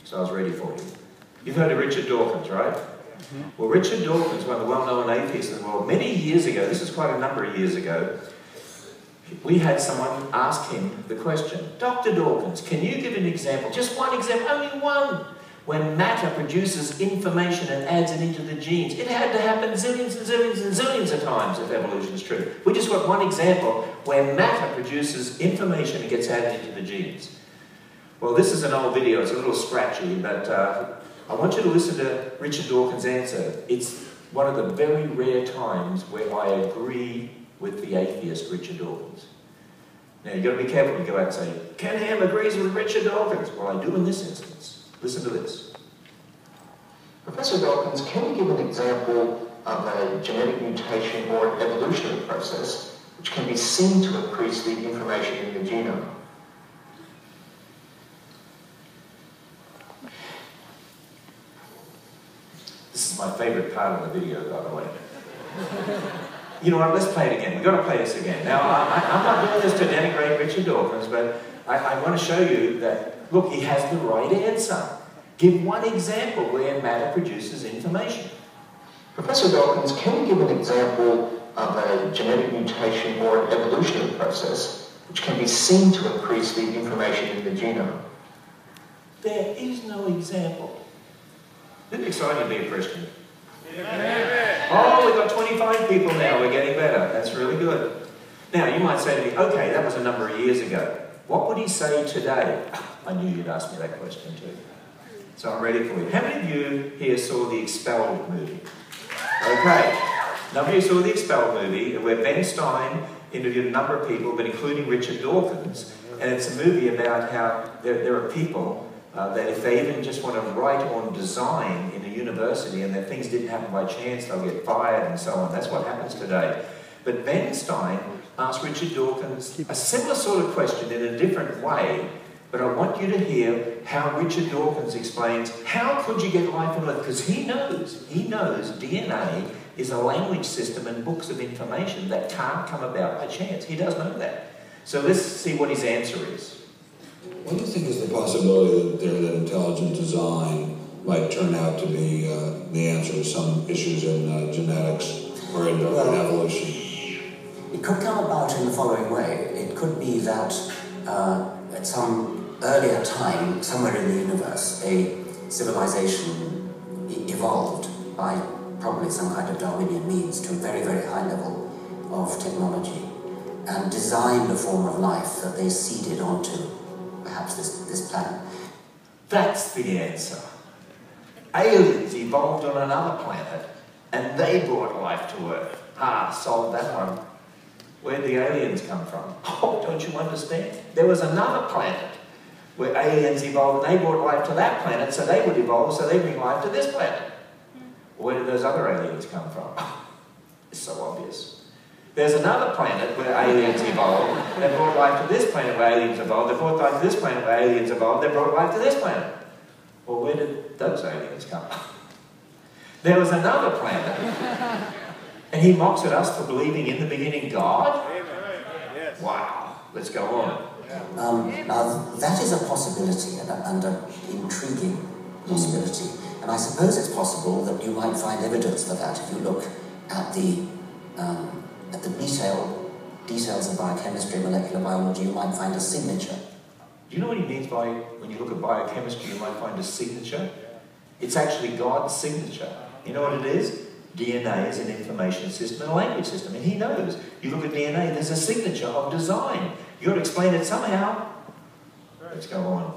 so I was ready for you. You've heard of Richard Dawkins, right? Well, Richard Dawkins, one of the well-known atheists in the world, many years ago, this is quite a number of years ago, we had someone ask him the question, Dr. Dawkins, can you give an example, just one example, only one, when matter produces information and adds it into the genes? It had to happen zillions and zillions and zillions of times if evolution is true. We just got one example where matter produces information and gets added into the genes. Well, this is an old video, it's a little scratchy, but I want you to listen to Richard Dawkins' answer. It's one of the very rare times where I agree with the atheist Richard Dawkins. Now, you've got to be careful when you go out and say, Ken Ham agrees with Richard Dawkins. Well, I do in this instance. Listen to this. Professor Dawkins, can you give an example of a genetic mutation or an evolutionary process which can be seen to increase the information in the genome? This is my favourite part of the video, by the way. You know what, let's play it again. We've got to play this again. Now, I'm not doing this to denigrate Richard Dawkins, but I want to show you that, look, he has the right answer. Give one example where matter produces information. Professor Dawkins, can you give an example of a genetic mutation or an evolutionary process which can be seen to increase the information in the genome? There is no example. Isn't it exciting to be a Christian? Oh, we've got 25 people now, we're getting better. That's really good. Now, you might say to me, okay, that was a number of years ago. What would he say today? I knew you'd ask me that question too. So I'm ready for you. How many of you here saw the Expelled movie? Okay. A number of you saw the Expelled movie, where Ben Stein interviewed a number of people, but including Richard Dawkins. And it's a movie about how there are people that if they even just want to write on design in a university and that things didn't happen by chance, they'll get fired and so on. That's what happens today. But Ben Stein asked Richard Dawkins a similar sort of question in a different way, but I want you to hear how Richard Dawkins explains how could you get life on Earth, because he knows DNA is a language system and books of information that can't come about by chance. He does know that. So let's see what his answer is. What do you think is the possibility that intelligent design might turn out to be the answer to some issues in genetics or in evolution? It could come about in the following way. It could be that at some earlier time, somewhere in the universe, a civilization evolved by probably some kind of Darwinian means to a very, very high level of technology and designed a form of life that they seeded onto perhaps this planet. That's the answer. Aliens evolved on another planet and they brought life to Earth. Ah, solved that one. Where did the aliens come from? Oh, don't you understand? There was another planet where aliens evolved and they brought life to that planet, so they would evolve, so they bring life to this planet. Where did those other aliens come from? It's so obvious. There's another planet where aliens evolved, they brought life to this planet where aliens evolved, they brought life to this planet where aliens evolved, they brought life to this planet. Well, where did those aliens come from? There was another planet, and he mocks at us for believing in the beginning God? Wow, let's go on. Now, that is a possibility and an intriguing possibility. And I suppose it's possible that you might find evidence for that if you look at the details of biochemistry, molecular biology. You might find a signature. Do you know what he means by, when you look at biochemistry, you might find a signature? It's actually God's signature. You know what it is? DNA is an information system and a language system, and he knows. You look at DNA, there's a signature of design. You've got to explain it somehow. Let's go on.